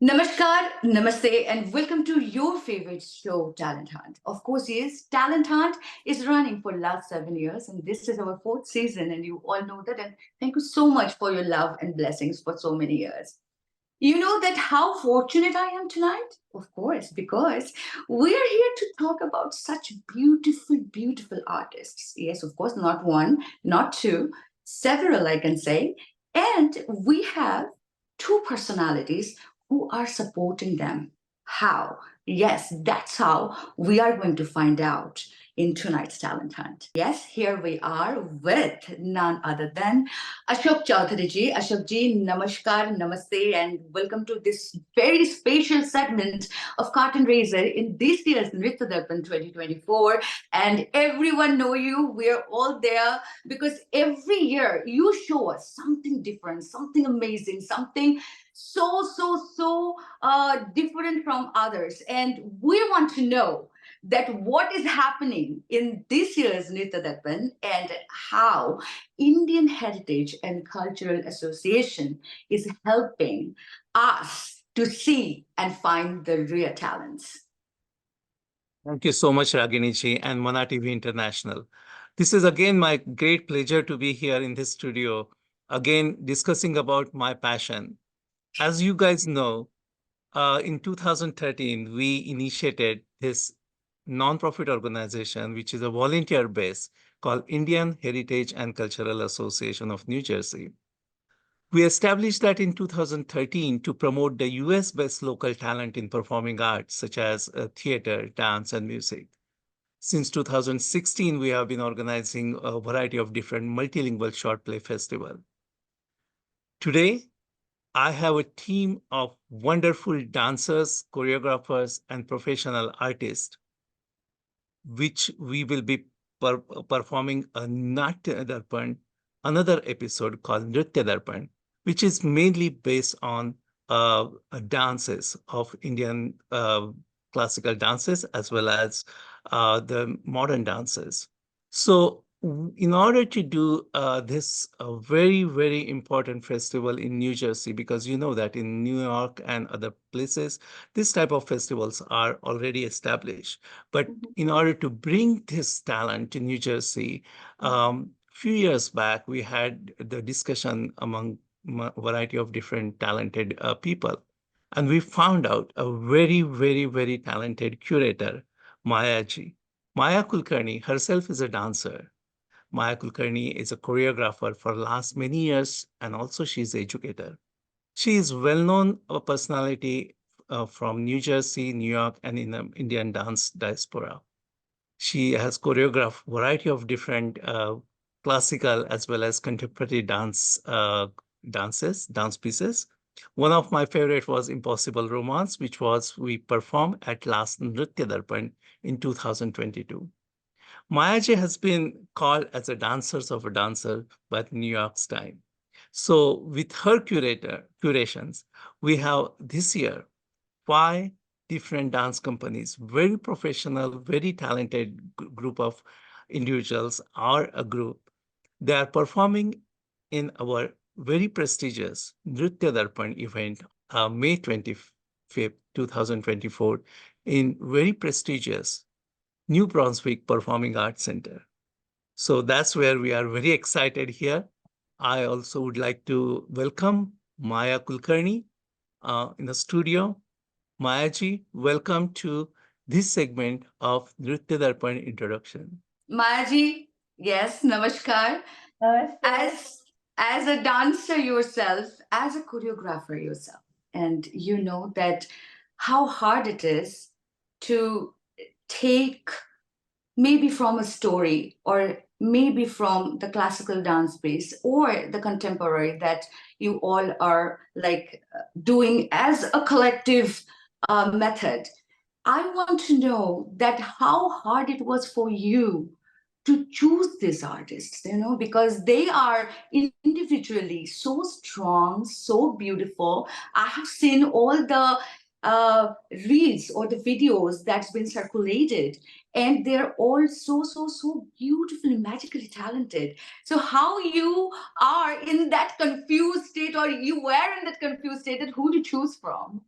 Namaskar, namaste, and welcome to your favorite show, Talent Hunt. Of course, yes, Talent Hunt is running for last 7 years, and this is our fourth season, and you all know that. And thank you so much for your love and blessings for so many years. You know that how fortunate I am tonight? Of course, because we are here to talk about such beautiful, beautiful artists. Yes, of course, not one, not two, several, I can say. And we have two personalities who are supporting them. How? Yes, that's how we are going to find out in tonight's Talent Hunt. Yes, here we are with none other than Ashok Chaudhary ji. Ashok ji, namaskar, namaste, and welcome to this very special segment of Cartoon Razor in this year's Nritya Darpan 2024. And everyone know you. We're all there because every year you show us something different, something amazing, something so different from others. And we want to know that what is happening in this year's Nritya Darpan and how Indian Heritage and Cultural Association is helping us to see and find the real talents. Thank you so much, Ragini and Mana TV International. This is again my great pleasure to be here in this studio, again discussing about my passion. As you guys know, in 2013, we initiated this non-profit organization, which is a volunteer base called Indian Heritage and Cultural Association of New Jersey. We established that in 2013 to promote the US-based local talent in performing arts, such as theater, dance, and music. Since 2016, we have been organizing a variety of different multilingual short play festivals. Today, I have a team of wonderful dancers, choreographers, and professional artists, which we will be performing a Natya Darpan, another episode called Nritya Darpan, which is mainly based on dances of Indian classical dances as well as the modern dances. So in order to do this very, very important festival in New Jersey, because you know that in New York and other places, this type of festivals are already established. But in order to bring this talent to New Jersey, few years back, we had the discussion among a variety of different talented people. And we found out a very, very, very talented curator, Maya ji. Maya Kulkarni herself is a dancer. Maya Kulkarni is a choreographer for last many years, and also she's an educator. She is well-known personality from New Jersey, New York, and in the Indian dance diaspora. She has choreographed variety of different classical as well as contemporary dance pieces. One of my favorite was Impossible Romance, which was we performed at last Nritya Darpan in 2022. Mayaji has been called as a dancers of a dancer by New York's Time. So with her curations, we have this year 5 different dance companies, very professional, very talented group of individuals are a group. They are performing in our very prestigious Nritya Darpan event, May 25th, 2024, in very prestigious New Brunswick Performing Arts Center. So that's where we are very excited here. I also would like to welcome Maya Kulkarni in the studio. Mayaji, welcome to this segment of Nritya Darpan introduction. Mayaji, yes, namaskar. Namaste. As a dancer yourself, as a choreographer yourself, and you know that how hard it is to take maybe from a story or maybe from the classical dance piece or the contemporary that you all are like doing as a collective method. I want to know that how hard it was for you to choose these artists, because they are individually so strong, so beautiful. I have seen all the reels or the videos that's been circulated, and they're all so beautifully, magically talented. So how you are in that confused state, or you were in that confused state, that who to choose from?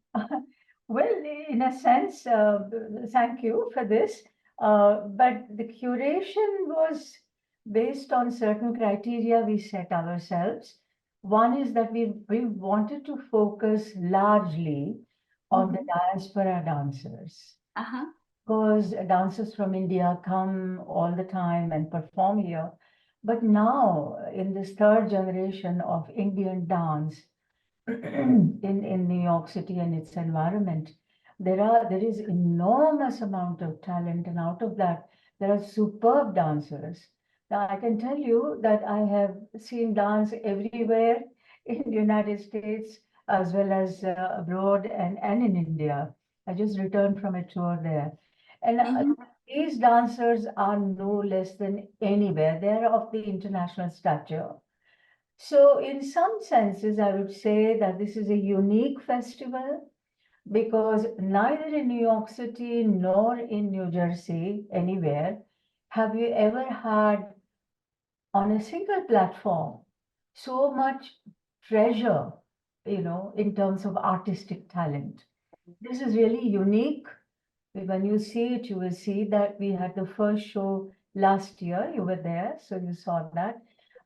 Well, in a sense, thank you for this. But the curation was based on certain criteria we set ourselves. One is that we wanted to focus largely on the Mhm. diaspora dancers, Uh-huh. because dancers from India come all the time and perform here. But now, in this third generation of Indian dance, in New York City and its environment, there is enormous amount of talent, and out of that, there are superb dancers. Now, I can tell you that I have seen dance everywhere in the United States as well as abroad and in India. I just returned from a tour there. And Mhm. these dancers are no less than anywhere. They are of the international stature. So, in some senses, I would say that this is a unique festival because neither in New York City nor in New Jersey, anywhere, have you ever had on a single platform so much treasure, in terms of artistic talent. This is really unique. When you see it, you will see that we had the first show last year. You were there, so you saw that.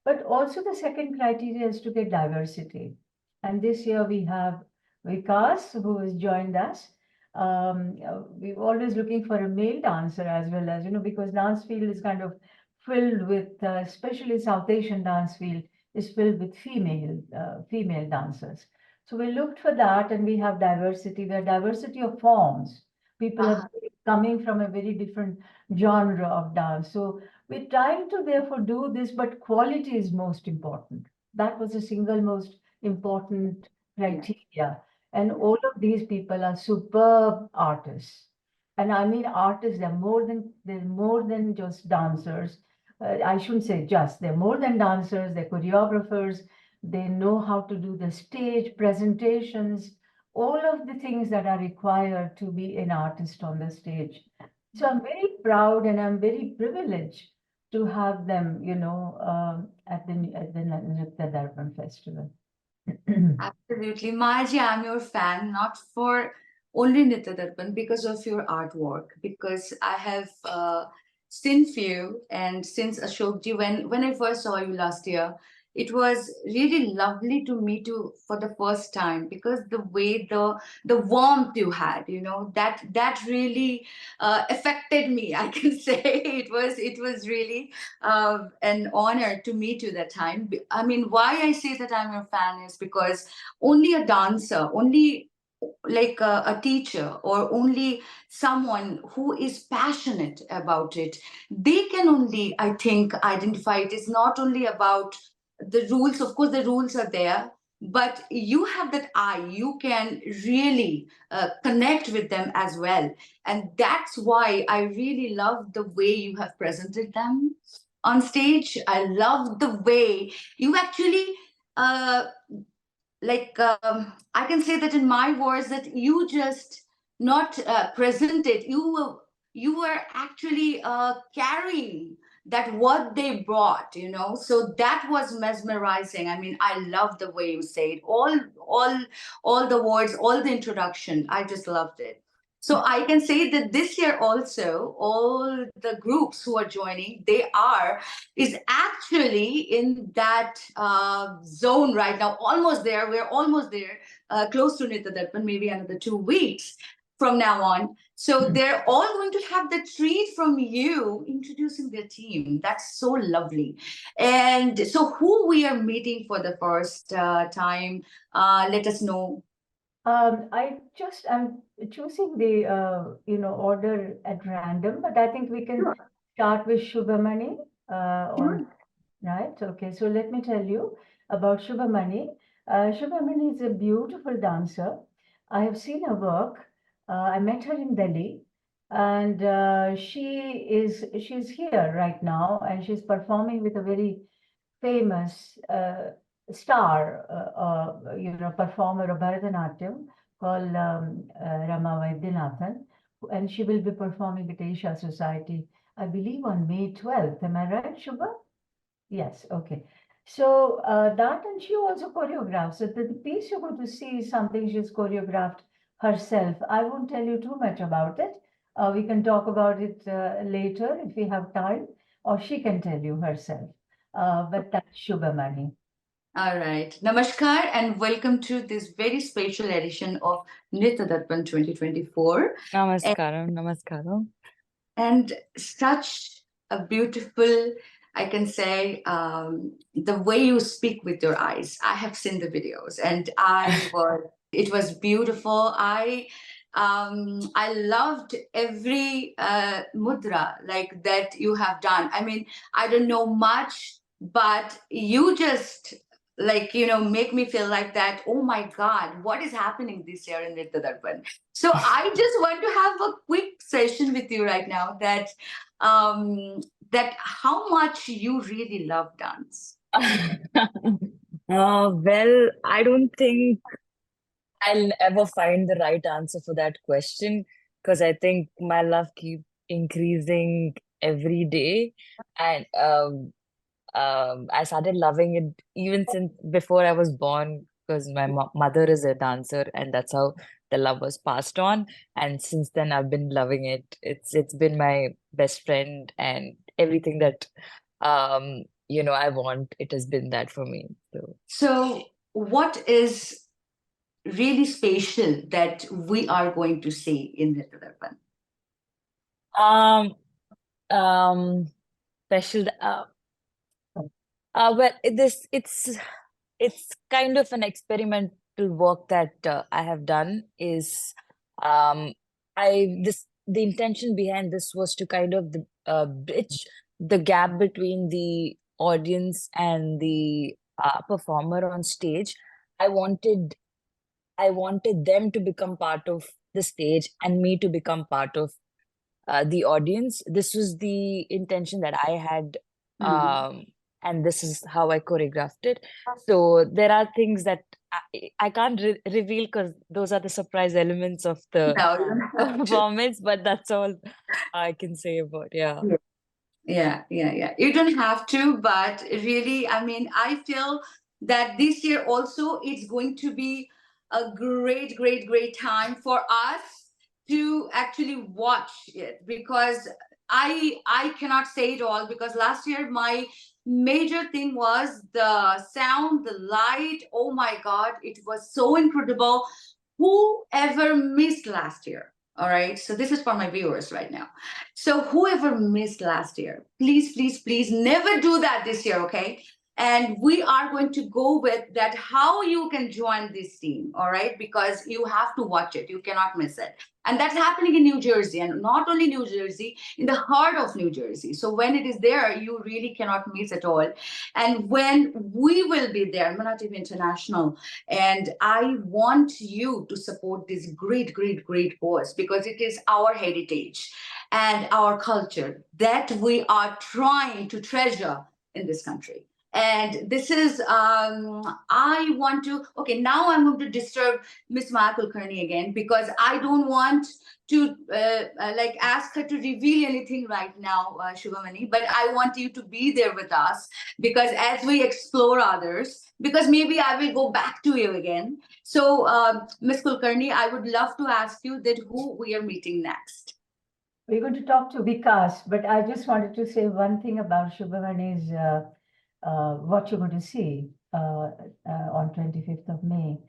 But also the second criteria is to get diversity. And this year we have Vikas, who has joined us. We're always looking for a male dancer as well as, because dance field is kind of filled with, especially South Asian dance field is filled with female dancers. So we looked for that, and we have diversity. We have diversity of forms. People are Uh-huh. coming from a very different genre of dance. So we're trying to therefore do this, but quality is most important. That was the single most important Yeah. criteria. And all of these people are superb artists. And I mean artists, they're more than just dancers. I shouldn't say just, they're more than dancers, they're choreographers, they know how to do the stage presentations, all of the things that are required to be an artist on the stage. So I'm very proud and I'm very privileged to have them, at the Nritya Darpan Festival. Absolutely. Maji, I'm your fan, not for only Nitya Darpan, because of your artwork, because I have seen few, and since Ashokji, when I first saw you last year, it was really lovely to meet you for the first time, because the way the warmth you had, that really affected me. I can say it was really an honor to meet you that time. I mean, why I say that I'm your fan is because only a dancer, only like a teacher, or only someone who is passionate about it, they can only, I think, identify it. It's not only about the rules. Of course the rules are there, but you have that eye, you can really connect with them as well. And that's why I really love the way you have presented them on stage. I love the way you actually uh, I can say that in my words, that you just not presented, you were actually carrying that what they brought, so that was mesmerizing. I mean, I love the way you say it, all the words, all the introduction, I just loved it. So I can say that this year also, all the groups who are joining, they are is actually in that zone right now, almost there. We're almost there, close to Nitya Darpan, maybe another 2 weeks from now on. So they're all going to have the treat from you introducing their team. That's so lovely. And so, who we are meeting for the first time, let us know. I'm choosing the order at random, but I think we can Sure. start with Shubhamani on Sure. right. Okay, so let me tell you about Shubhamani. Shubhamani is a beautiful dancer. I have seen her work. I met her in Delhi, and she's here right now, and she's performing with a very famous star, performer of Bharatanatyam called Rama Vaidyanathan, and she will be performing at Asia Society, I believe on May 12th. Am I right, Shubha? Yes, okay. So that, and she also choreographs. So the piece you're going to see is something she's choreographed herself. I won't tell you too much about it. We can talk about it later if we have time, or she can tell you herself. But that's Shubhamani. All right. Namaskar and welcome to this very special edition of Nritya Darpan 2024. Namaskaram, namaskaram. And such a beautiful, I can say, the way you speak with your eyes. I have seen the videos and it was beautiful. I loved every mudra like that you have done. I mean, I don't know much, but you just like, make me feel like that. Oh my God, what is happening this year in Nritya Darpan? So I just want to have a quick session with you right now that how much you really love dance. Well, I don't think I'll ever find the right answer for that question because I think my love keeps increasing every day. And I started loving it even since before I was born because my mother is a dancer and that's how the love was passed on. And since then, I've been loving it. It's been my best friend and everything that I want. It has been that for me. So what is really special that we are going to see in Nritya Darpan? Um, um, special. Well, it's kind of an experimental work that I have done. Is um, the intention behind this was to kind of bridge the gap between the audience and the performer on stage. I wanted I wanted them to become part of the stage and me to become part of the audience. This was the intention that I had, Hmm. and this is how I choreographed it. So there are things that I can't reveal because those are the surprise elements of the No, you don't have to. performance, but that's all I can say about, yeah. Yeah. You don't have to, but really, I mean, I feel that this year also it's going to be a great time for us to actually watch it because I cannot say it all because last year my major thing was the sound, the light. Oh my God, it was so incredible. Whoever missed last year, all right. So this is for my viewers right now. So whoever missed last year, please never do that this year, okay? And we are going to go with that how you can join this team, all right? Because you have to watch it, you cannot miss it. And that's happening in New Jersey, and not only New Jersey, in the heart of New Jersey. So when it is there, you really cannot miss it all. And when we will be there, Manativ International, and I want you to support this great cause because it is our heritage and our culture that we are trying to treasure in this country. And this is, I want to, okay, now I'm going to disturb Miss Maya Kulkarni again because I don't want to like ask her to reveal anything right now, Shubhamani, but I want you to be there with us because as we explore others, because maybe I will go back to you again. So, Miss Kulkarni, I would love to ask you that who we are meeting next. We're going to talk to Vikas, but I just wanted to say one thing about Shubhamani's what you're going to see on 25th of May.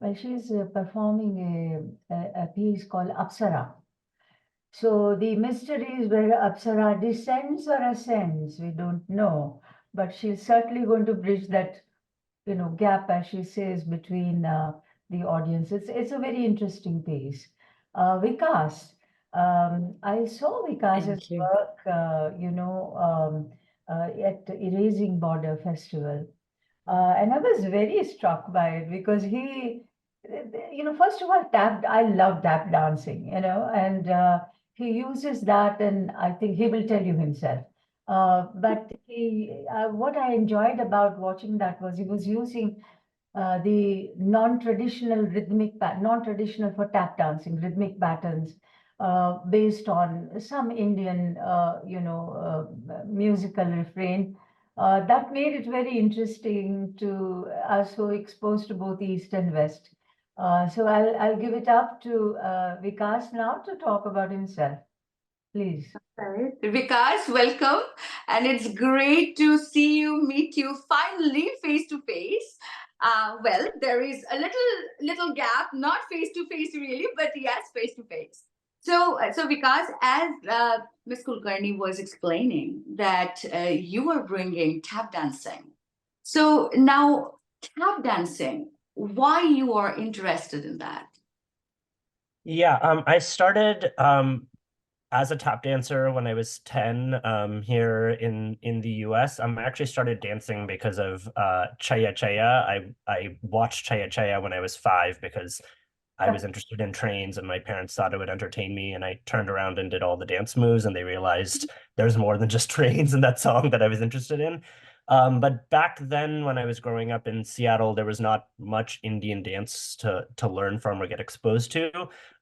Well, she's performing a piece called Apsara. So the mystery is whether Apsara descends or ascends. We don't know, but she's certainly going to bridge that, gap, as she says, between the audience. It's a very interesting piece. Vikas, I saw Vikas's Thank you. work, at Erasing Border Festival. And I was very struck by it because first of all, I love tap dancing, and he uses that, and I think he will tell you himself. But what I enjoyed about watching that was he was using the non-traditional non-traditional for tap dancing, rhythmic patterns based on some Indian, musical refrain. That made it very interesting to us who are exposed to both East and West. So I'll give it up to Vikas now to talk about himself. Please. Right. Vikas, welcome. And it's great to see you, meet you finally face to face. Well, there is a little gap, not face to face really, but yes, face to face. So Vikas, as Ms. Kulkarni was explaining, that you are bringing tap dancing. So now, tap dancing, why you are interested in that? Yeah, I started as a tap dancer when I was 10 here in the US. I actually started dancing because of Chaya Chaya. I watched Chaya Chaya when I was 5 because I was interested in trains and my parents thought it would entertain me, and I turned around and did all the dance moves and they realized there's more than just trains in that song that I was interested in. But back then when I was growing up in Seattle, there was not much Indian dance to learn from or get exposed to.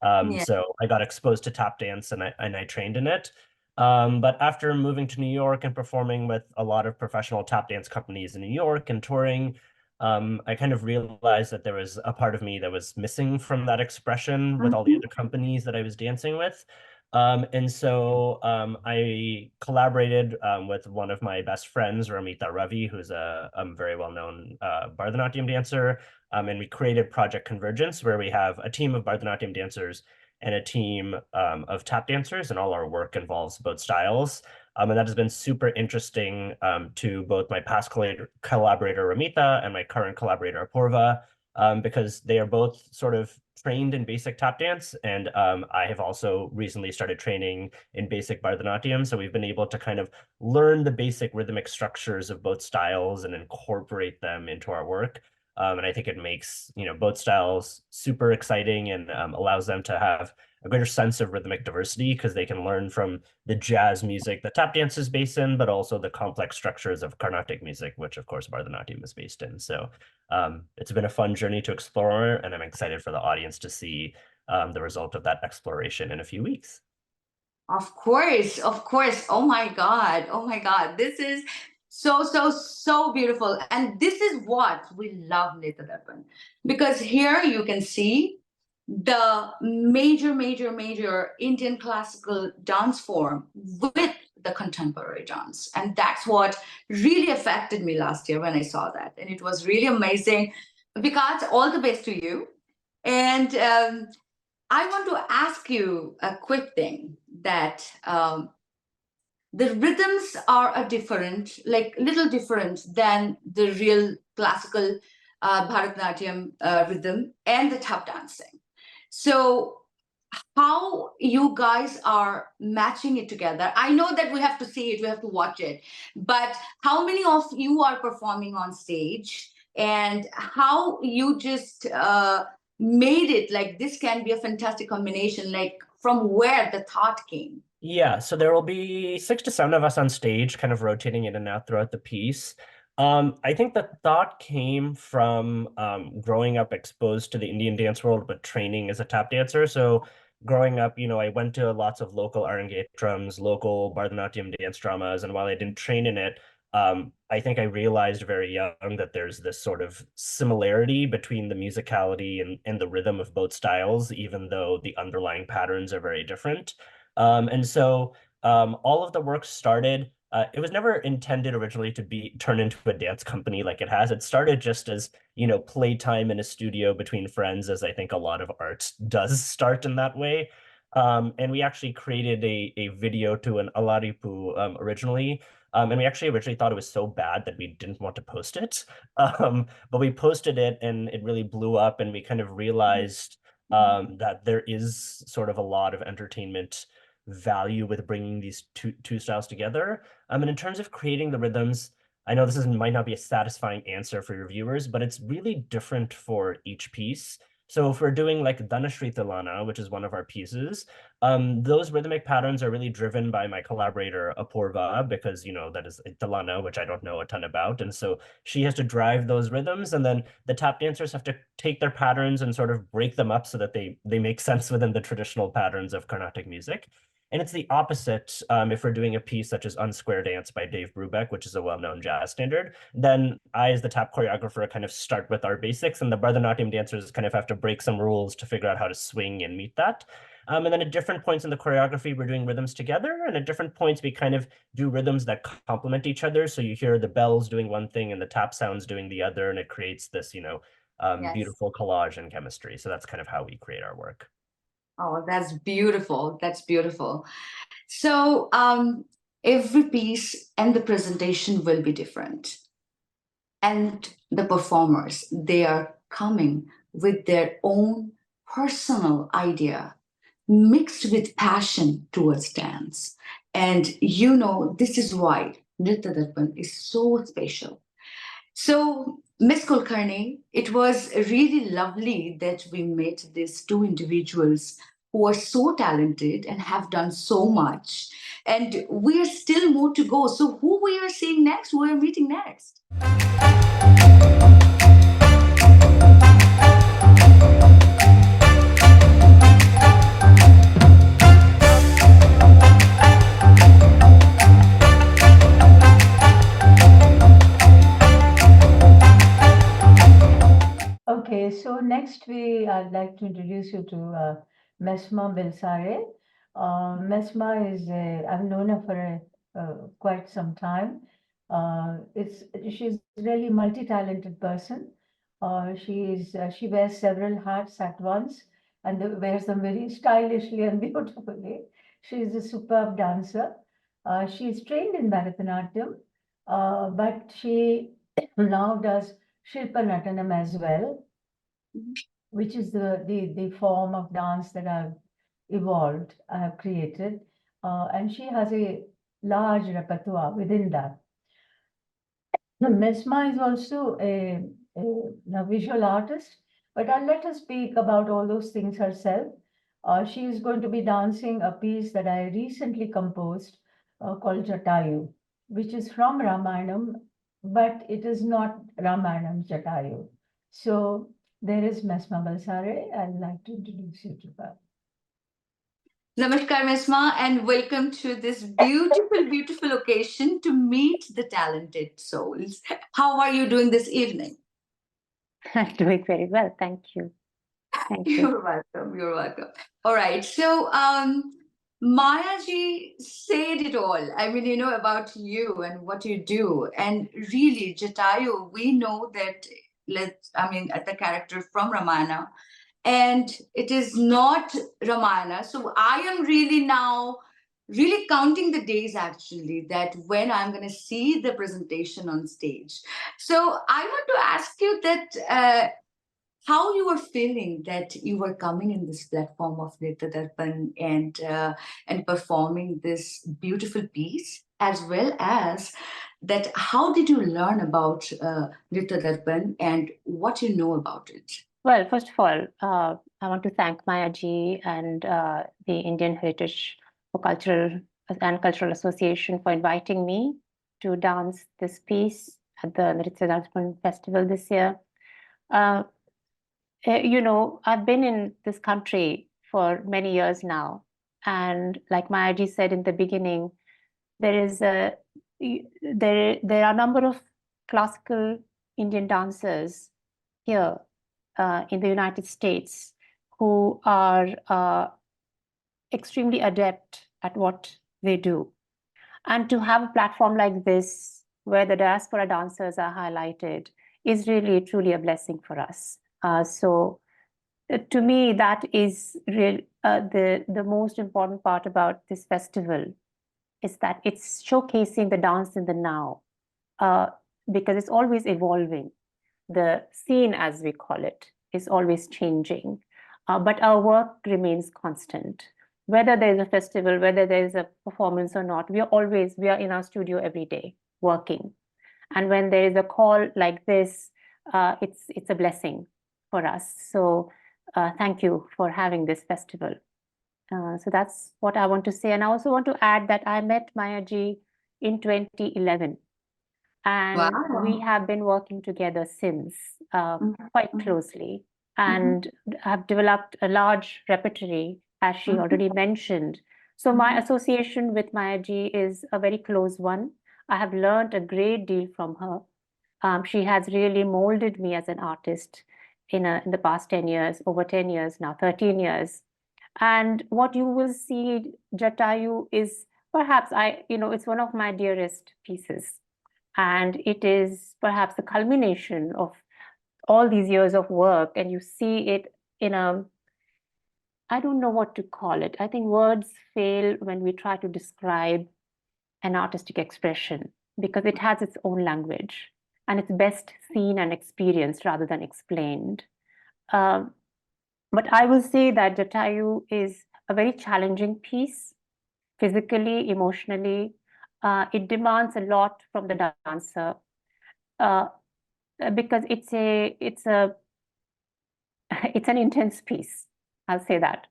Yeah. So I got exposed to tap dance and I trained in it. But after moving to New York and performing with a lot of professional tap dance companies in New York and touring, I kind of realized that there was a part of me that was missing from that expression with all the other companies that I was dancing with. And so I collaborated with one of my best friends, Ramita Ravi, who's a very well-known Bharatanatyam dancer. And we created Project Convergence, where we have a team of Bharatanatyam dancers and a team of tap dancers, and all our work involves both styles. And that has been super interesting to both my past collaborator, Ramita, and my current collaborator, Apurva, because they are both sort of trained in basic tap dance. And I have also recently started training in basic Bharatanatyam. So we've been able to kind of learn the basic rhythmic structures of both styles and incorporate them into our work. And I think it makes, both styles super exciting and allows them to have a greater sense of rhythmic diversity because they can learn from the jazz music that tap dance is based in, but also the complex structures of Carnatic music, which of course Bharatanatyam is based in. So it's been a fun journey to explore, and I'm excited for the audience to see the result of that exploration in a few weeks. Of course, of course. Oh my God. Oh my God. This is so beautiful. And this is what we love, Darpan. Because here you can see the major Indian classical dance form with the contemporary dance. And that's what really affected me last year when I saw that. And it was really amazing. Because all the best to you. And I want to ask you a quick thing that the rhythms are a different, like little different than the real classical Bharatanatyam rhythm and the tap dancing. So how you guys are matching it together? I know that we have to see it, we have to watch it, but how many of you are performing on stage and how you just made it like this can be a fantastic combination, like from where the thought came? Yeah, so there will be 6 to 7 of us on stage, kind of rotating in and out throughout the piece. I think the thought came from growing up exposed to the Indian dance world, but training as a tap dancer. So growing up, I went to lots of local Arangetrams, local Bharatanatyam dance dramas, and while I didn't train in it, I think I realized very young that there's this sort of similarity between the musicality and the rhythm of both styles, even though the underlying patterns are very different. And so all of the work started, it was never intended originally to be turned into a dance company like it has. It started just as, playtime in a studio between friends, as I think a lot of art does start in that way. And we actually created a video to an Alaripu originally. And we actually originally thought it was so bad that we didn't want to post it. But we posted it and it really blew up, and we kind of realized that there is sort of a lot of entertainment value with bringing these two styles together. And in terms of creating the rhythms, I know might not be a satisfying answer for your viewers, but it's really different for each piece. So if we're doing like Dhanashree Tilana, which is one of our pieces, those rhythmic patterns are really driven by my collaborator Apurva, because that is Tilana, which I don't know a ton about, and so she has to drive those rhythms, and then the tap dancers have to take their patterns and sort of break them up so that they make sense within the traditional patterns of Carnatic music. And it's the opposite if we're doing a piece such as Unsquare Dance by Dave Brubeck, which is a well-known jazz standard. Then I, as the tap choreographer, kind of start with our basics, and the Bharatanatyam dancers kind of have to break some rules to figure out how to swing and meet that. And then at different points in the choreography, we're doing rhythms together, and at different points, we kind of do rhythms that complement each other. So you hear the bells doing one thing and the tap sounds doing the other, and it creates this, Yes. beautiful collage and chemistry. So that's kind of how we create our work. Oh, that's beautiful. That's beautiful. So every piece and the presentation will be different. And the performers, they are coming with their own personal idea mixed with passion towards dance. And this is why Nritya Darpan is so special. So, Miss Kulkarni, it was really lovely that we met these two individuals who are so talented and have done so much. And we are still more to go. So, who we are seeing next, who we are meeting next? Okay, so next I'd like to introduce you to Mesma Belsare. Mesma is I've known her for quite some time. She's really multi-talented person. She wears several hats at once and wears them very stylishly and beautifully. She is a superb dancer. She is trained in Bharatanatyam, but she now does Shilpa Natanam as well, which is the form of dance that I've evolved, I have created. And she has a large repertoire within that. Mesma is also a visual artist, but I'll let her speak about all those things herself. She is going to be dancing a piece that I recently composed called Jatayu, which is from Ramayanam, but it is not Ramayanam Jatayu. So there is Mesma Balsare. I'd like to introduce you to her. Namaskar, Mesma, and welcome to this beautiful, beautiful occasion to meet the talented souls. How are you doing this evening? I'm doing very well, thank you. Thank you. You're welcome. You're welcome. All right. So, Maya ji said it all. I mean, about you and what you do. And really, Jatayu, we know that, the character from Ramayana, and it is not Ramayana. So I am really now counting the days actually that when I'm going to see the presentation on stage. So I want to ask you that how you were feeling that you were coming in this platform of Nritya Darpan and performing this beautiful piece, as well as that how did you learn about Nritya Darpan and what you know about it? Well, first of all, I want to thank Maya ji and the Indian Heritage for Cultural Association for inviting me to dance this piece at the Nritya Darpan Festival this year. I've been in this country for many years now, and like Maya ji said in the beginning, there are a number of classical Indian dancers here in the United States who are extremely adept at what they do. And to have a platform like this, where the diaspora dancers are highlighted, is really, truly a blessing for us. So to me, that is the most important part about this festival, is that it's showcasing the dance in the now, because it's always evolving. The scene, as we call it, is always changing, but our work remains constant. Whether there's a festival, whether there's a performance or not, we are in our studio every day working. And when there is a call like this, it's a blessing for us. So thank you for having this festival. So that's what I want to say. And I also want to add that I met Maya ji in 2011. And we Wow. have been working together since quite Mhm. closely, and have developed a large repertory, as she already mentioned. So my association with Maya ji is a very close one. I have learned a great deal from her. She has really molded me as an artist in the past 10 years, over 10 years now, 13 years. And what you will see, Jatayu, is perhaps it's one of my dearest pieces. And it is perhaps the culmination of all these years of work. And you see it in I don't know what to call it. I think words fail when we try to describe an artistic expression because it has its own language and it's best seen and experienced rather than explained. Um, but I will say that Jatayu is a very challenging piece, physically, emotionally. It demands a lot from the dancer uh, because it's it's an intense piece. I'll say that.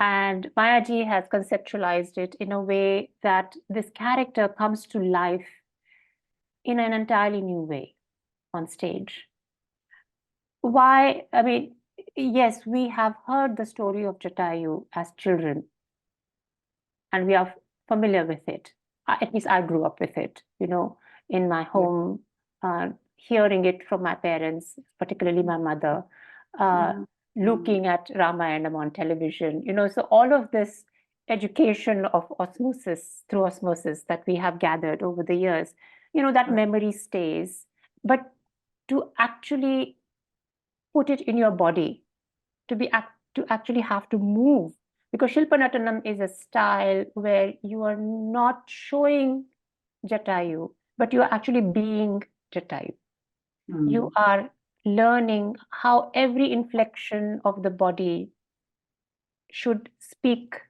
And Mayaji has conceptualized it in a way that this character comes to life in an entirely new way on stage. Why? I mean, yes, we have heard the story of Jatayu as children, and we are familiar with it. At least I grew up with it, in my home, hearing it from my parents, particularly my mother, looking at Ramayanam on television, so all of this education of osmosis, through osmosis that we have gathered over the years, that memory stays. But to actually put it in your body, to actually have to move, because Shilpanatanam is a style where you are not showing Jatayu, but you are actually being Jatayu. You are learning how every inflection of the body should speak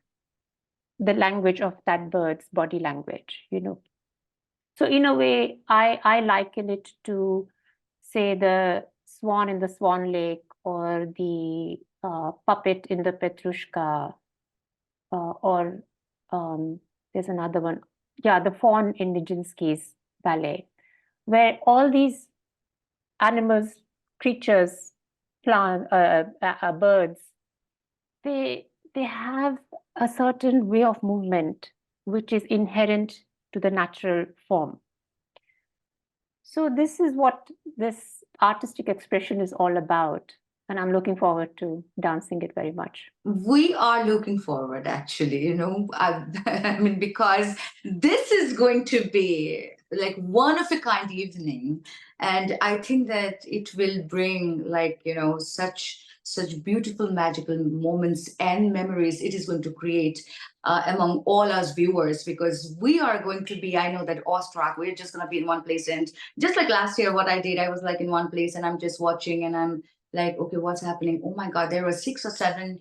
the language of that bird's body language, So in a way, I liken it to, say, the swan in the Swan Lake or the puppet in the Petrushka, or there's another one, the fawn in Nijinsky's ballet, where all these animals, creatures, plant, birds, they have a certain way of movement which is inherent to the natural form. So this is what this artistic expression is all about. And I'm looking forward to dancing it very much. We are looking forward, actually, I mean, because this is going to be like one of a kind evening. And I think that it will bring, like, such beautiful, magical moments and memories it is going to create among all us viewers, because we are going to be, I know that, awestruck. We're just going to be in one place. And just like last year, what I did, I was like in one place and I'm just watching and I'm like, okay, what's happening? Oh my God, there were 6 or 7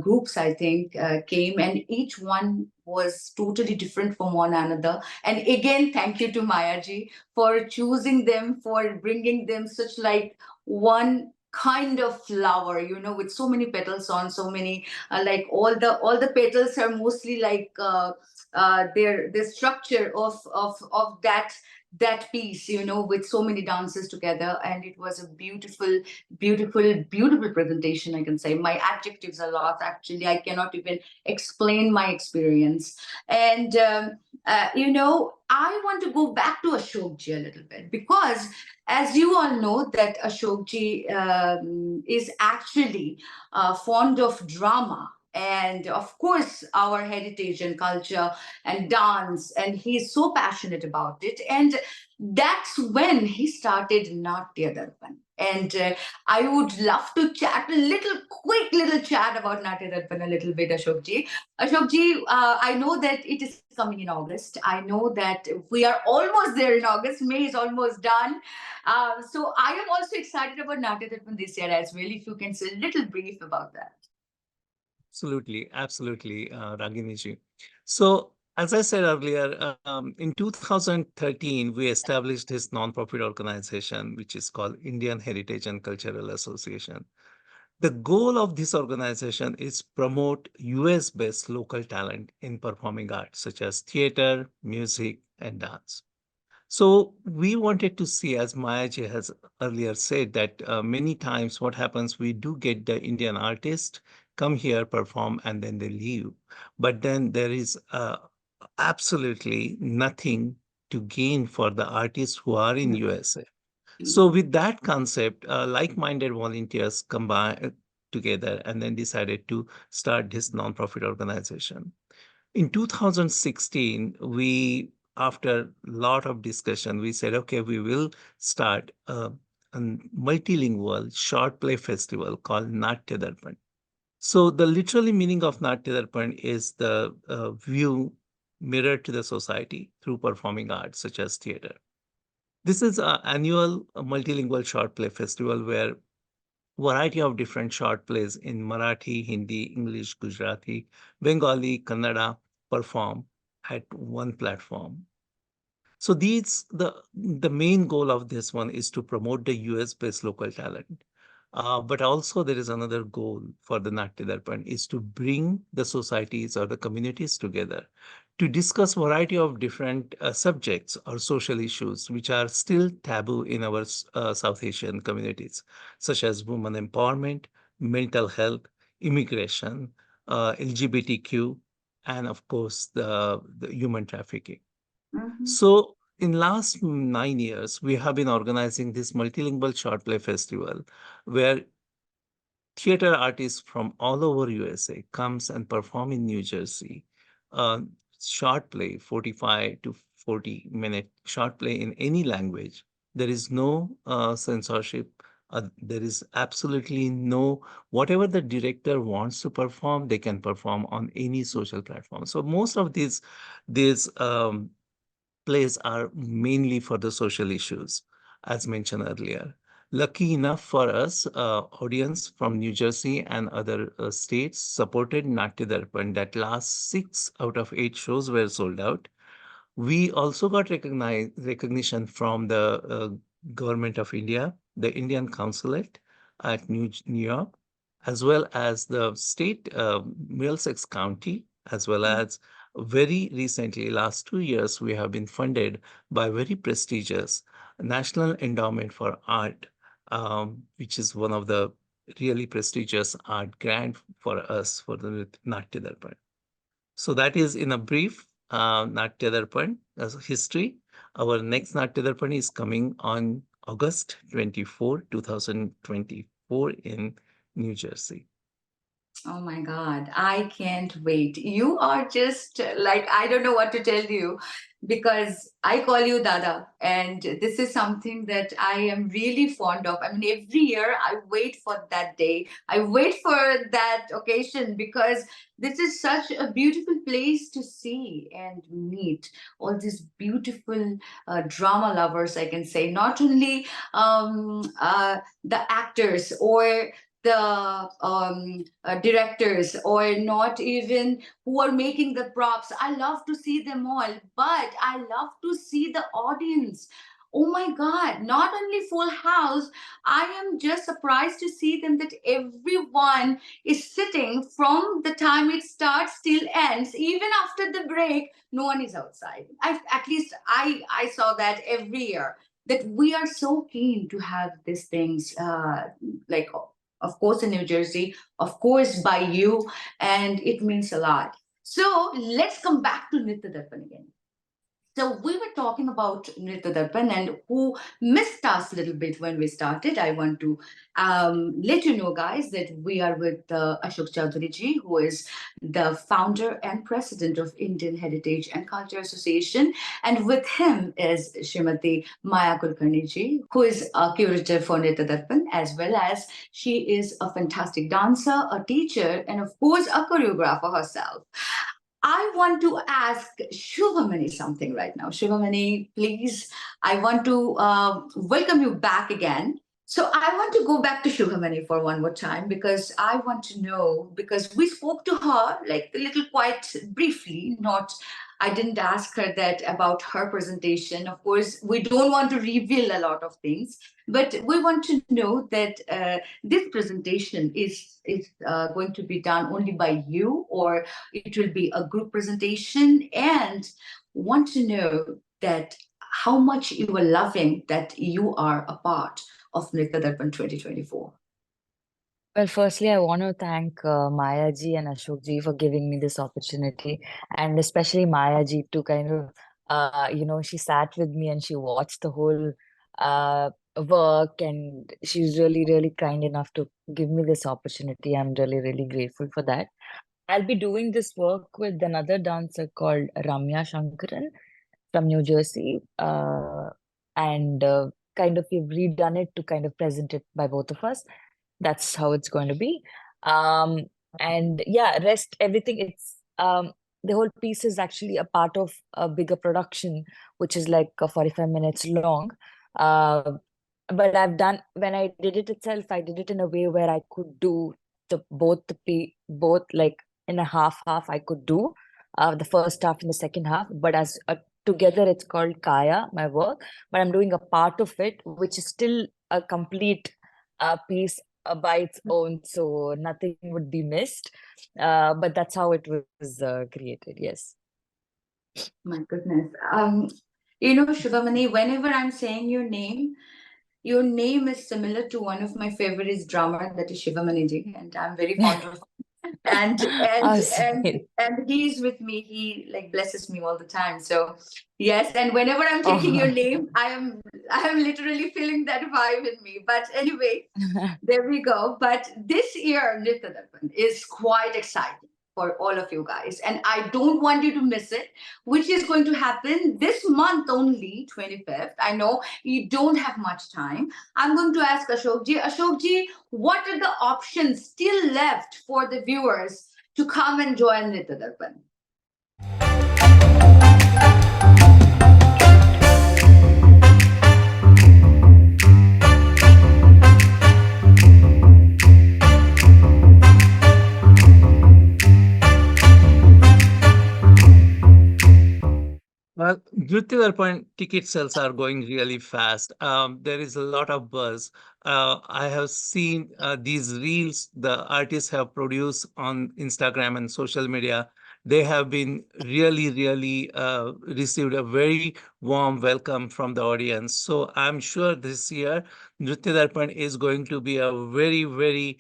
groups, I think, came, and each one was totally different from one another. And again, thank you to Mayaji for choosing them, for bringing them such like one kind of flower, with so many petals on, so many, like all the petals are mostly like their structure of that piece, with so many dancers together. And it was a beautiful, beautiful, beautiful presentation, I can say. My adjectives are lost, actually. I cannot even explain my experience. And I want to go back to Ashokji a little bit, because as you all know that Ashokji is actually fond of drama, and of course our heritage and culture and dance, and he's so passionate about it. And that's when he started Natya Darpan. And I would love to chat quick little chat about Natya Darpan a little bit, Ashokji. Ashokji, I know that it is coming in August. I know that we are almost there in August. May is almost done. So I am also excited about Natya Darpan this year as well. If you can say a little brief about that. Absolutely, absolutely, Raginiji. So, as I said earlier, in 2013, we established this non-profit organization, which is called Indian Heritage and Cultural Association. The goal of this organization is promote US-based local talent in performing arts, such as theater, music, and dance. So we wanted to see, as Mayaji has earlier said, that many times what happens, we do get the Indian artist come here, perform, and then they leave. But then there is absolutely nothing to gain for the artists who are in USA. So with that concept, like-minded volunteers combined together and then decided to start this nonprofit organization. In 2016, after a lot of discussion, we said, okay, we will start a multilingual short play festival called Natya Darpan. So the literally meaning of Natya Darpan is the view mirrored to the society through performing arts such as theater. This is an annual multilingual short play festival where variety of different short plays in Marathi, Hindi, English, Gujarati, Bengali, Kannada perform at one platform. So the main goal of this one is to promote the US-based local talent. But also there is another goal for the Natya Darpan is to bring the societies or the communities together to discuss variety of different subjects or social issues which are still taboo in our South Asian communities, such as women empowerment, mental health, immigration, LGBTQ, and of course the human trafficking. So in last 9 years, we have been organizing this multilingual short play festival where theater artists from all over USA comes and perform in New Jersey. Short play, 45 to 40-minute short play in any language. There is no censorship. There is absolutely no, whatever the director wants to perform, they can perform on any social platform. So most of these plays are mainly for the social issues, as mentioned earlier. Lucky enough for us, audience from New Jersey and other states supported Natya Darpan. That last 6 out of 8 shows were sold out. We also got recognition from the Government of India, the Indian Consulate at New York, as well as the state Middlesex County, as well as very recently, last 2 years, we have been funded by very prestigious National Endowment for Art, which is one of the really prestigious art grant for us for the Natya Darpan. So that is in a brief Natya Darpan as a history. Our next Natya Darpan is coming on August 24, 2024 in New Jersey. Oh my God, I can't wait. You are just like, I don't know what to tell you because I call you Dada. And this is something that I am really fond of. I mean, every year I wait for that day. I wait for that occasion because this is such a beautiful place to see and meet all these beautiful drama lovers, I can say. Not only the actors or the directors or not even who are making the props. I love to see them all, but I love to see the audience. Oh my God, not only full house, I am just surprised to see them that everyone is sitting from the time it starts till ends, even after the break, no one is outside. At least I saw that every year, that we are so keen to have these things like of course in New Jersey, of course by you, and it means a lot. So let's come back to Nritya Darpan again. So we were talking about Nritya Darpan and who missed us a little bit when we started. I want to let you know, guys, that we are with Ashok Chaudhary ji, who is the founder and president of Indian Heritage and Culture Association. And with him is Srimati Maya Kulkarni ji, who is a curator for Nritya Darpan, as well as she is a fantastic dancer, a teacher, and of course, a choreographer herself. I want to ask Shubhamani something right now. Shubhamani, please, I want to welcome you back again. So I want to go back to Shubhamani for one more time because I want to know, because we spoke to her like a little quite briefly, not I didn't ask her that about her presentation. Of course, we don't want to reveal a lot of things, but we want to know that this presentation is going to be done only by you, or it will be a group presentation, and want to know that how much you are loving that you are a part of Nritya Darpan 2024. Well, firstly, I want to thank Maya ji and Ashok ji for giving me this opportunity, and especially Maya ji to kind of, she sat with me and she watched the whole work, and she's really, really kind enough to give me this opportunity. I'm really, really grateful for that. I'll be doing this work with another dancer called Ramya Shankaran from New Jersey, and kind of we've redone it to kind of present it by both of us. That's how it's going to be. And yeah, rest everything. It's the whole piece is actually a part of a bigger production, which is like 45 minutes long. But I've done, when I did it itself, I did it in a way where I could do both like in a half. I could do the first half and the second half, but as together it's called Kaya, my work. But I'm doing a part of it, which is still a complete piece by its own, so nothing would be missed. But that's how it was created. Yes. My goodness. Shivamani, whenever I'm saying your name is similar to one of my favorite drummer, that is Shivamani ji, and I'm very fond of and Oh, and he's with me. He like blesses me all the time. So yes, and whenever I'm taking your name, I am literally feeling that vibe in me. But anyway, there we go. But this year, Nritya Darpan is quite exciting for all of you guys. And I don't want you to miss it, which is going to happen this month only, 25th. I know you don't have much time. I'm going to ask Ashokji. Ashokji, what are the options still left for the viewers to come and join Nritya Darpan? Well, Nritya Darpan ticket sales are going really fast. There is a lot of buzz. I have seen these reels the artists have produced on Instagram and social media. They have been really, really received a very warm welcome from the audience. So I'm sure this year Nritya Darpan is going to be a very, very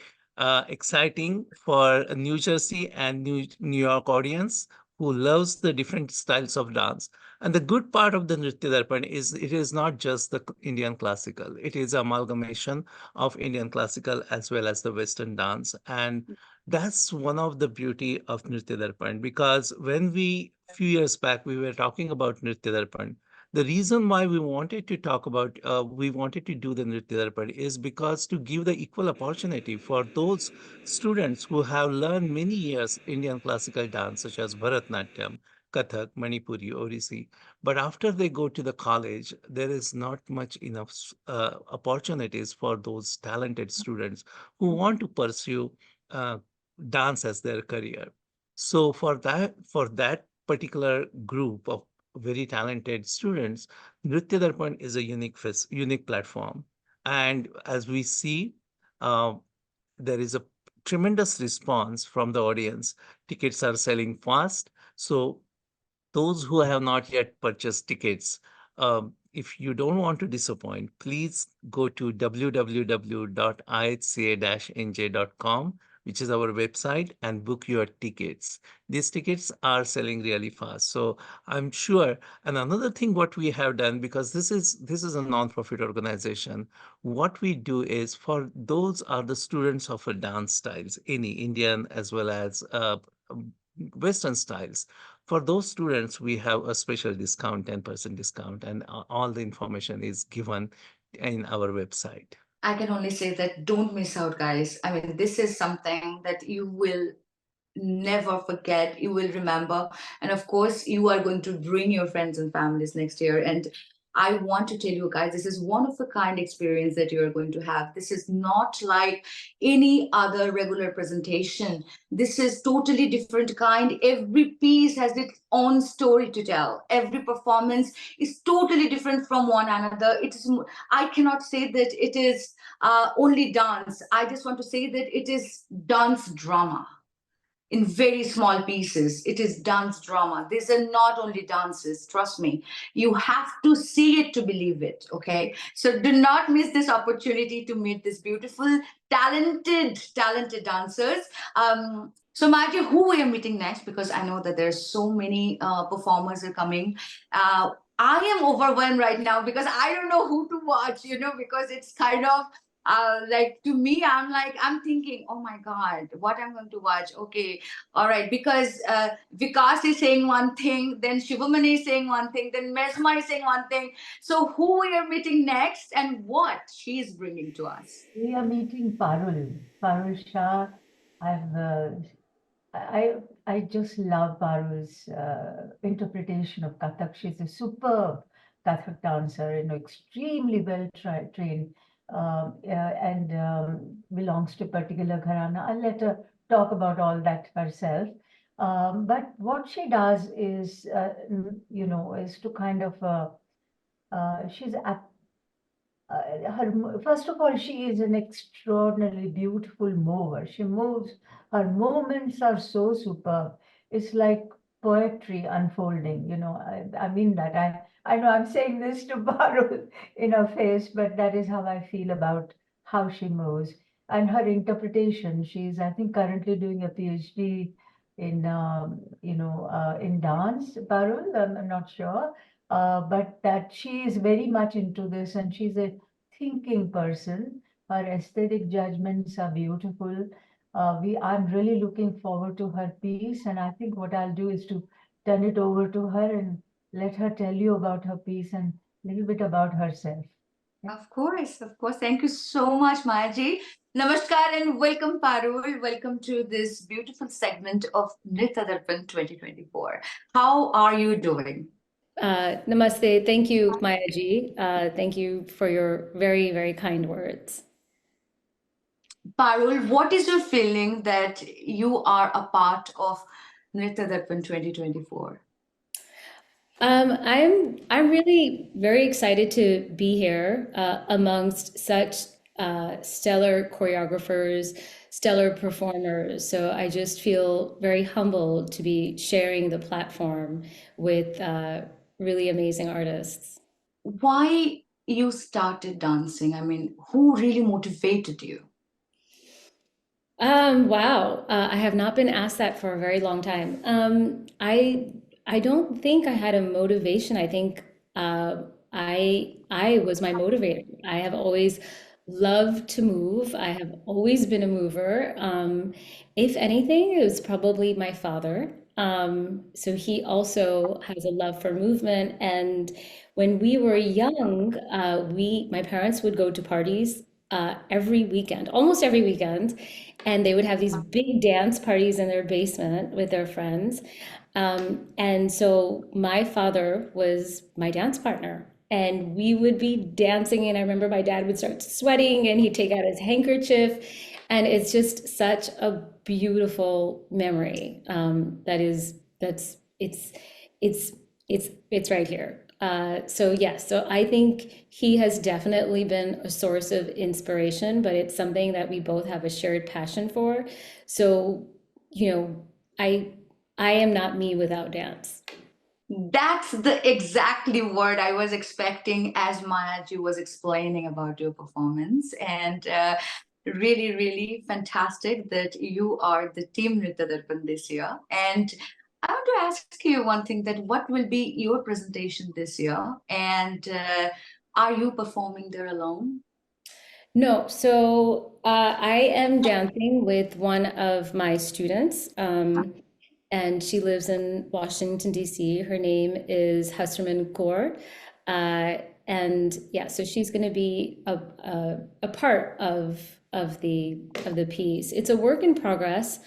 exciting for New Jersey and New York audience who loves the different styles of dance. And the good part of the Nritya Darpan is it is not just the Indian classical. It is amalgamation of Indian classical as well as the Western dance. And that's one of the beauty of Nritya Darpan, because when few years back, we were talking about Nritya Darpan, the reason why we wanted to talk about, we wanted to do the Nritya Darpan is because to give the equal opportunity for those students who have learned many years Indian classical dance, such as Bharatnatyam, Kathak, Manipuri, Odissi. But after they go to the college, there is not much enough opportunities for those talented students who want to pursue uh, dance as their career. So for that particular group of very talented students, Nritya Darpan is a unique platform. And as we see, uh, there is a tremendous response from the audience. Tickets are selling fast. So those who have not yet purchased tickets, if you don't want to disappoint, please go to www.ihca-nj.com, which is our website, and book your tickets. These tickets are selling really fast. So I'm sure. And another thing what we have done, because this is a non-profit organization, what we do is for those are the students of a dance styles, any Indian as well as Western styles. For those students, we have a special discount, 10% discount, and all the information is given in our website. I can only say that don't miss out, guys. I mean, this is something that you will never forget, you will remember. And of course, you are going to bring your friends and families next year. And I want to tell you guys, this is one of a kind experience that you're going to have. This is not like any other regular presentation. This is totally different kind. Every piece has its own story to tell. Every performance is totally different from one another. I cannot say that it is only dance. I just want to say that it is dance drama in very small pieces. It is dance drama. These are not only dances, trust me. You have to see it to believe it, okay? So do not miss this opportunity to meet this beautiful, talented dancers. So Margie, who we are meeting next? Because I know that there's so many performers are coming. I am overwhelmed right now because I don't know who to watch, because it's kind of like, to me, I'm thinking, oh my God, what I'm going to watch. Okay, all right, because Vikas is saying one thing, then Shivamani is saying one thing, then Mesma is saying one thing. So who we are meeting next and what she is bringing to us? We are meeting Parul Shah. I just love Parul's interpretation of Kathak. She's a superb Kathak dancer, extremely well trained, and belongs to a particular gharana. I'll let her talk about all that herself. But what she does is, is to kind of, she's first of all, she is an extraordinarily beautiful mover. She moves, her movements are so superb. It's like poetry unfolding, I mean that. I know I'm saying this to Parul in her face, but that is how I feel about how she moves. And her interpretation, she's, I think, currently doing a PhD in, in dance, Parul, I'm not sure. But that she is very much into this, and she's a thinking person. Her aesthetic judgments are beautiful. I'm really looking forward to her piece, and I think what I'll do is to turn it over to her and let her tell you about her piece and a little bit about herself. Of course, of course. Thank you so much, Mayaji. Namaskar and welcome, Parul. Welcome to this beautiful segment of Nritya Darpan 2024. How are you doing? Namaste. Thank you, Maya ji. Thank you for your very, very kind words. Parul, what is your feeling that you are a part of Nritya Darpan 2024? I'm really very excited to be here amongst such stellar choreographers, stellar performers. So I just feel very humbled to be sharing the platform with really amazing artists. Why you started dancing? I mean, who really motivated you? Wow. I have not been asked that for a very long time. I don't think I had a motivation. I think I was my motivator. I have always loved to move. I have always been a mover. If anything, it was probably my father. So he also has a love for movement. And when we were young, my parents would go to parties every weekend, almost every weekend, and they would have these big dance parties in their basement with their friends. And so my father was my dance partner, and we would be dancing. And I remember my dad would start sweating and he'd take out his handkerchief. And it's just such a beautiful memory. It's right here. So yes, so I think he has definitely been a source of inspiration, but it's something that we both have a shared passion for. So, I am not me without dance. That's the exactly word I was expecting as Mayaji was explaining about your performance. And really, really fantastic that you are the team Nritya Darpan this year. And I want to ask you one thing, that what will be your presentation this year? And are you performing there alone? No, so I am dancing with one of my students, and she lives in Washington, D.C. Her name is Husserman Kaur. And yeah, so she's going to be a part of the piece. It's a work in progress.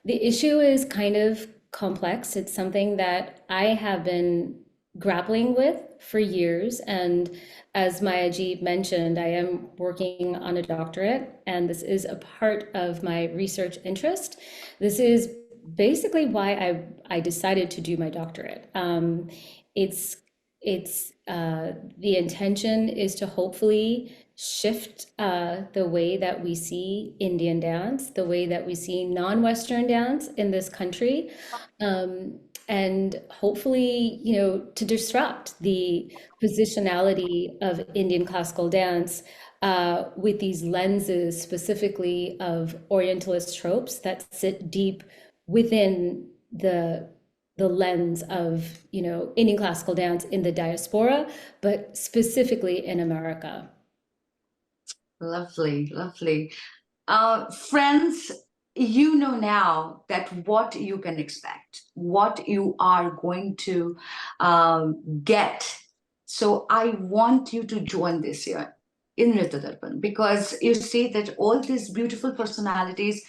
The issue is kind of complex. It's something that I have been grappling with for years. And as Mayaji mentioned, I am working on a doctorate, and this is a part of my research interest. This is basically why I decided to do my doctorate. It's the intention is to hopefully shift the way that we see Indian dance, the way that we see non-Western dance in this country, and hopefully, you know, to disrupt the positionality of Indian classical dance with these lenses specifically of Orientalist tropes that sit deep within the lens of, you know, Indian classical dance in the diaspora, but specifically in America. Lovely, lovely. Friends, you know now that what you can expect, what you are going to get. So I want you to join this year in Nritya Darpan, because you see that all these beautiful personalities,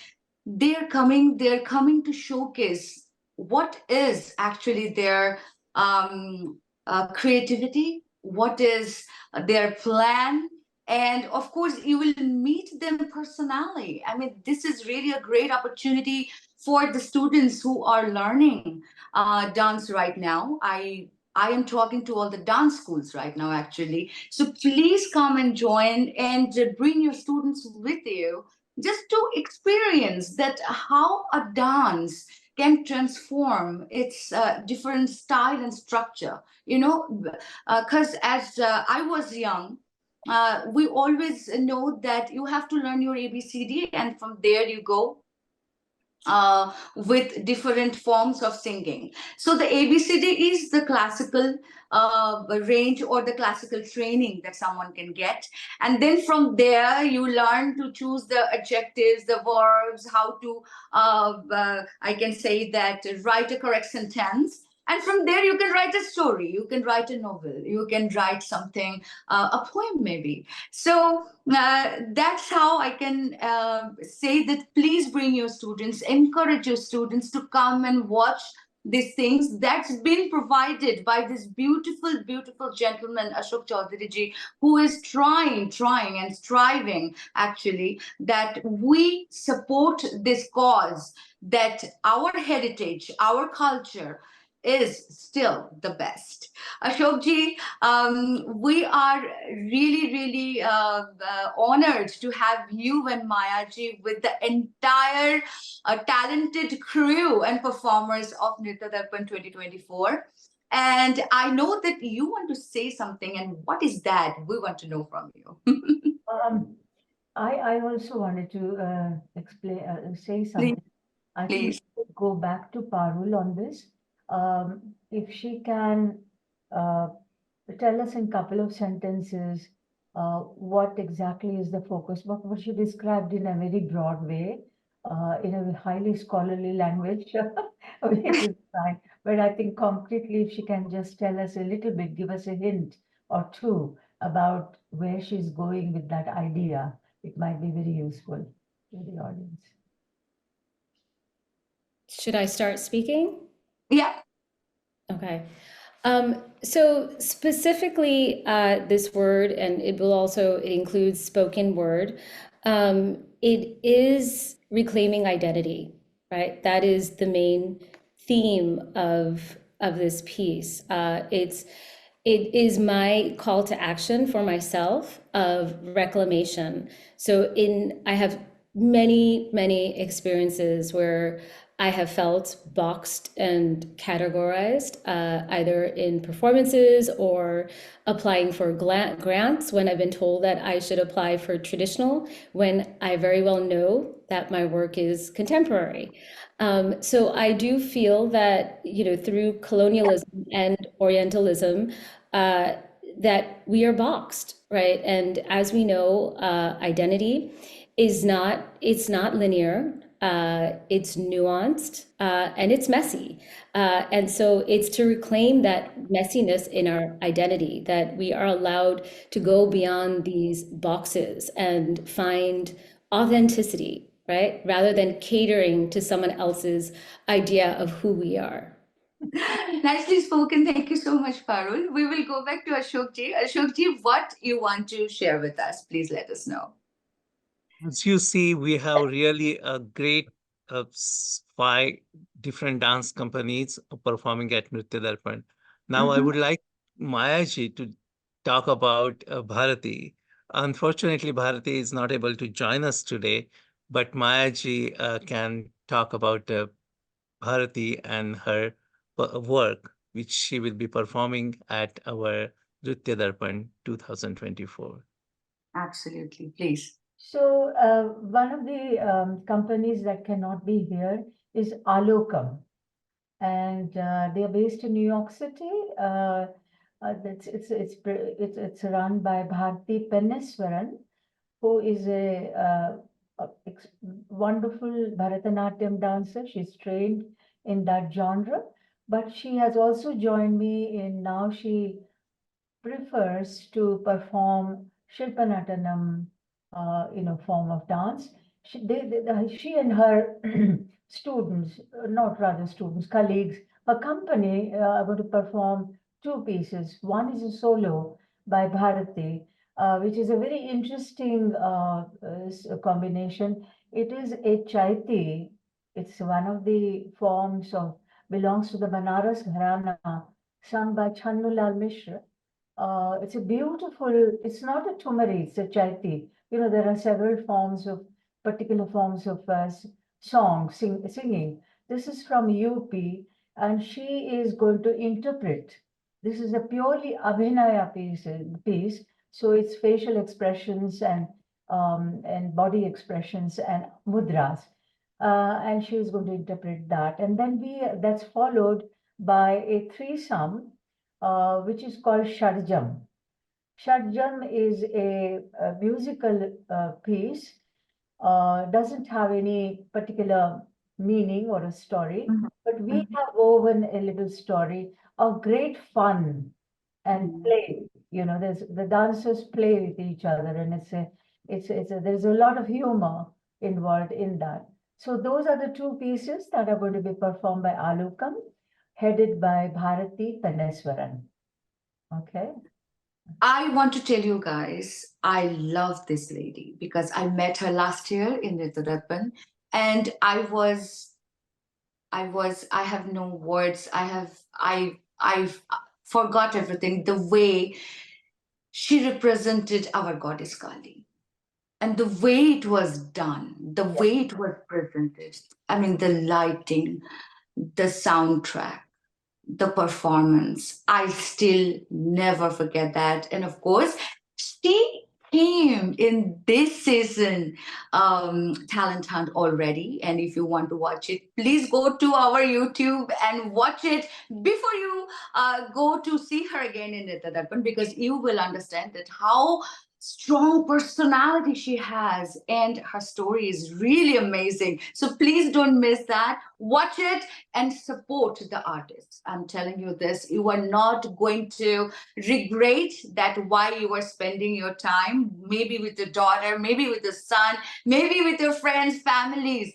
they're coming to showcase what is actually their creativity, what is their plan. And of course, you will meet them personally. I mean, this is really a great opportunity for the students who are learning dance right now. I am talking to all the dance schools right now, actually. So please come and join and bring your students with you, just to experience that how a dance can transform its different style and structure. You know, because as I was young, we always know that you have to learn your ABCD, and from there you go with different forms of singing. So the ABCD is the classical range or the classical training that someone can get. And then from there, you learn to choose the adjectives, the verbs, how to, I can say that, write a correct sentence. And from there, you can write a story, you can write a novel, you can write something, a poem maybe. So that's how I can say that please bring your students, encourage your students to come and watch these things that's been provided by this beautiful, beautiful gentleman, Ashok Chaudhary ji, who is trying and striving actually that we support this cause, that our heritage, our culture is still the best. Ashokji, we are really honored to have you and Mayaji with the entire talented crew and performers of Nritya Darpan 2024. And I know that you want to say something, and what is that? We want to know from you. I also wanted to say something. I think we Please. should go back to Parul on this. If she can tell us in a couple of sentences what exactly is the focus, but what she described in a very broad way, in a highly scholarly language, which is fine. But I think concretely, if she can just tell us a little bit, give us a hint or two about where she's going with that idea, it might be very useful to the audience. Should I start speaking? Yeah. Okay. So specifically, this word, and it includes spoken word. It is reclaiming identity, right? That is the main theme of this piece. It is my call to action for myself of reclamation. So I have many experiences where I have felt boxed and categorized, either in performances or applying for grants when I've been told that I should apply for traditional, when I very well know that my work is contemporary. So I do feel that, you know, through colonialism and Orientalism, that we are boxed, right? And as we know, identity it's not linear. It's nuanced, and it's messy. And so it's to reclaim that messiness in our identity, that we are allowed to go beyond these boxes and find authenticity, right? Rather than catering to someone else's idea of who we are. Nicely spoken. Thank you so much, Parul. We will go back to Ashokji. Ashokji, what you want to share with us, please let us know. As you see, we have really a great 5 different dance companies performing at Nritya Darpan. Now, I would like Mayaji to talk about Bharati. Unfortunately, Bharati is not able to join us today, but Mayaji can talk about Bharati and her work, which she will be performing at our Nritya Darpan 2024. Absolutely, please. So one of the companies that cannot be here is Alokam, and they are based in New York City. It's run by Bharti Penneswaran, who is a wonderful Bharatanatyam dancer. She's trained in that genre, but she has also joined me in now she prefers to perform Shilpanatanam, form of dance. She and her students, not rather students, colleagues, her company are going to perform 2 pieces. One is a solo by Bharati, which is a very interesting combination. It is a chaiti. It's one of the forms of, belongs to the Banaras Gharana, sung by Channulal Mishra. It's a beautiful, it's not a tumari, it's a chaiti. There are several particular forms of singing. This is from UP, and she is going to interpret. This is a purely abhinaya piece, so it's facial expressions and body expressions and mudras. And she is going to interpret that. And then that's followed by a threesome, which is called Shadjam. Shadjam is a musical piece, doesn't have any particular meaning or a story, but we have woven a little story of great fun and play. There's the dancers play with each other, and there's a lot of humor involved in that. So those are the 2 pieces that are going to be performed by Alukam, headed by Bharati Taneswaran. Okay. I want to tell you guys, I love this lady because I met her last year in Darpan, and I have no words. I forgot everything. The way she represented our goddess Kali, and the way it was done, the way it was presented. I mean, the lighting, the soundtrack, the performance. I still never forget that. And of course, she came in this season talent hunt already. And if you want to watch it, please go to our YouTube and watch it before you go to see her again in Nritya Darpan, because you will understand that how strong personality she has, and her story is really amazing. So please don't miss that. Watch it and support the artists. I'm telling you this, you are not going to regret that why you are spending your time, maybe with your daughter, maybe with your son, maybe with your friends, families.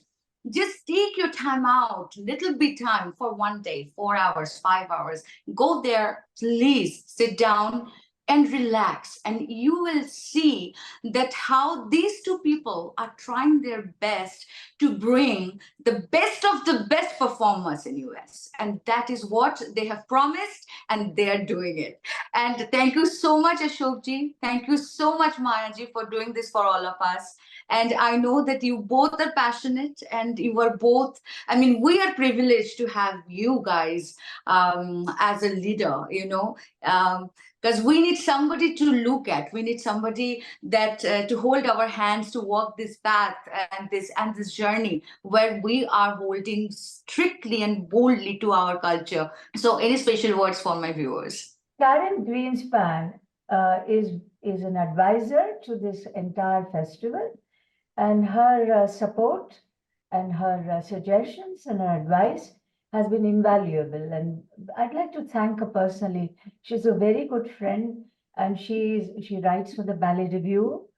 Just take your time out, little bit time for one day, 4 hours, 5 hours. Go there, please sit down and relax, and you will see that how these 2 people are trying their best to bring the best of the best performers in US, and that is what they have promised, and they are doing it. And thank you so much, Ashokji. Thank you so much, Mayaji, for doing this for all of us. And I know that you both are passionate, and you are both, I mean, we are privileged to have you guys as a leader, because we need somebody to look at. We need somebody that to hold our hands to walk this path and this journey where we are holding strictly and boldly to our culture. So, any special words for my viewers? Karen Greenspan is an advisor to this entire festival, and her support and her suggestions and her advice has been invaluable. And I'd like to thank her personally. She's a very good friend, and she writes for the Ballet Review.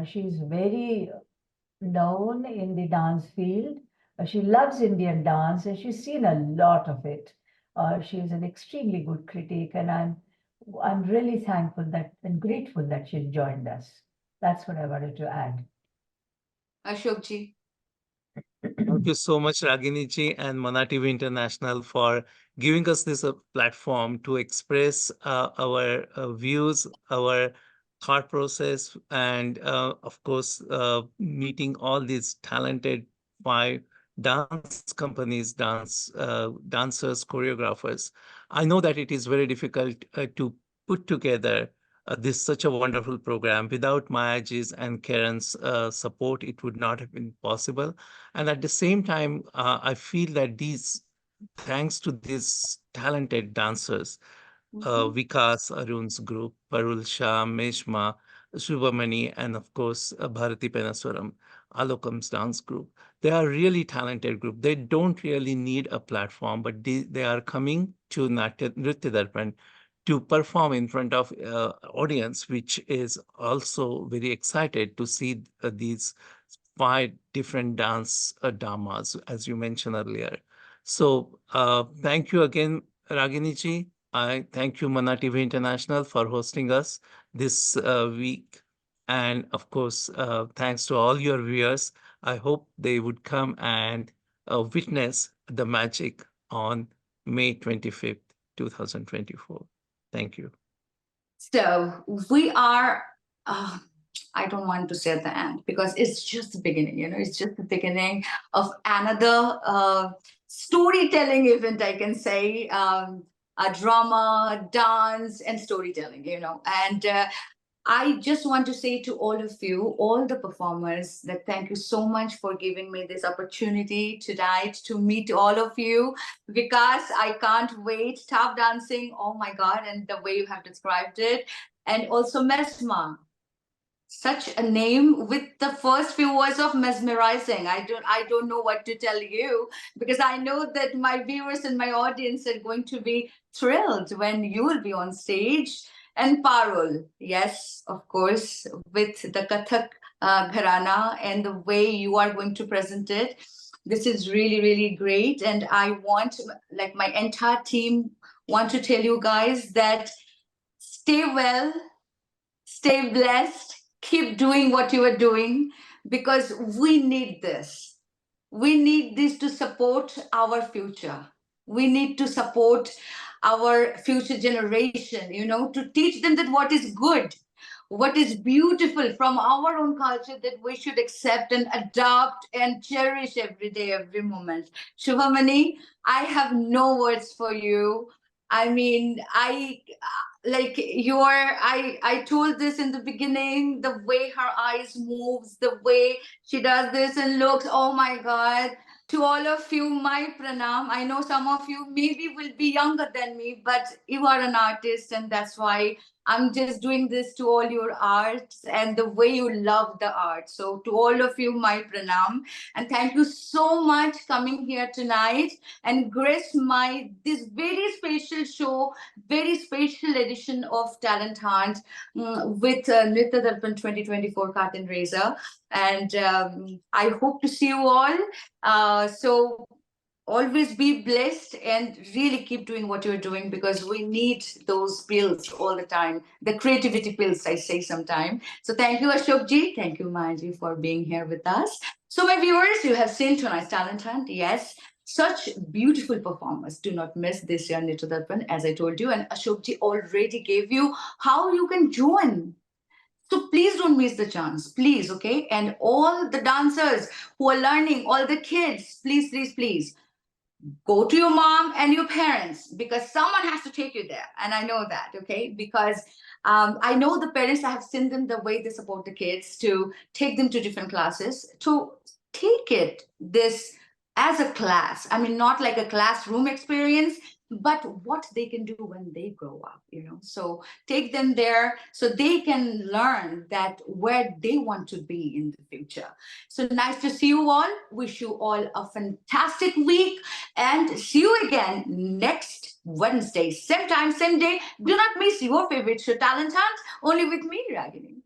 She's very known in the dance field. She loves Indian dance, and she's seen a lot of it. She is an extremely good critic, and I'm really thankful that and grateful that she's joined us. That's what I wanted to add. Ashokji. Thank you so much, Ragini ji and Mana TV International, for giving us this platform to express our views, our thought process, and of course, meeting all these talented 5 dance companies, dancers, choreographers. I know that it is very difficult to put together this such a wonderful program. Without Mayaji's and Karen's support, it would not have been possible. And at the same time, I feel that thanks to these talented dancers, Vikas Arun's group, Parul Shah, Meshma, Shubhamani, and of course, Bharati Penaswaram, Alokam's dance group. They are really talented group. They don't really need a platform, but they are coming to Nritya Darpan to perform in front of audience, which is also very excited to see these 5 different dance dramas, as you mentioned earlier. So thank you again, Ragini ji. I thank you, Mana TV International, for hosting us this week. And of course, thanks to all your viewers. I hope they would come and witness the magic on May 25th, 2024. Thank you. So we are, I don't want to say at the end because it's just the beginning, it's just the beginning of another storytelling event, I can say, a drama, dance, and storytelling, and I just want to say to all of you, all the performers, that thank you so much for giving me this opportunity tonight to meet all of you. Because I can't wait. Tap dancing, oh my God, and the way you have described it. And also Mesma. Such a name with the first few words of mesmerizing. I don't know what to tell you, because I know that my viewers and my audience are going to be thrilled when you will be on stage. And Parul, yes, of course, with the Kathak Gharana and the way you are going to present it. This is really, really great. And I want, like my entire team, want to tell you guys that stay well, stay blessed, keep doing what you are doing, because we need this. We need this to support our future. We need to support our future generation, to teach them that what is good, what is beautiful from our own culture, that we should accept and adopt and cherish every day, every moment. Shubhamani, I have no words for you. I mean, I told this in the beginning, the way her eyes moves, the way she does this and looks, oh my God. To all of you, my pranam. I know some of you maybe will be younger than me, but you are an artist, and that's why I'm just doing this to all your arts and the way you love the art. So to all of you, my pranam. And thank you so much coming here tonight and grace this very special show, very special edition of Talent Hunt with Nritya Darpan 2024 Curtain Raiser. And I hope to see you all. So always be blessed and really keep doing what you're doing, because we need those pills all the time, the creativity pills, I say sometimes. So thank you, Ashokji. Thank you, Mayaji, for being here with us. So my viewers, you have seen tonight's Talent Hunt. Yes, such beautiful performers. Do not miss this year Nritya Darpan, as I told you. And Ashokji already gave you how you can join. So please don't miss the chance, please, okay? And all the dancers who are learning, all the kids, please, please, please, go to your mom and your parents, because someone has to take you there. And I know that, okay? Because I know the parents, I have seen them, the way they support the kids to take them to different classes, to take this as a class. I mean, not like a classroom experience, but what they can do when they grow up, So take them there so they can learn that where they want to be in the future. So nice to see you all. Wish you all a fantastic week, and see you again next Wednesday, same time, same day. Do not miss your favorite show, Talent Hunt, only with me, Ragini.